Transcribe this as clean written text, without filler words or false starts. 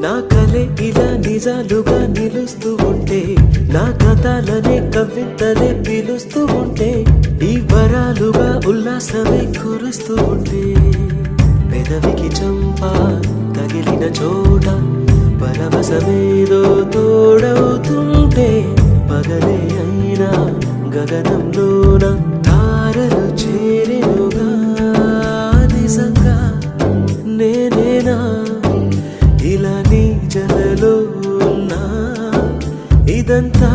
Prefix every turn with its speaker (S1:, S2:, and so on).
S1: నా కలే ఇలా నిజాలుగా నిలుస్తూ ఉంటే, నా కథలనే కవితలే పిలుస్తూ ఉంటే, ఈ వరాలుగా ఉల్లాసమే కురుస్తూ ఉంటే, పెదవికి చంప తగిలిన చోట పరవశమేదో తోడవుతుంటే, పగలే అయినా గగనంలోన తారలు చేరెనుగా. నిజంగా నేనేనా ఇలా నీ జలలో ఉన్నా, ఇదంతా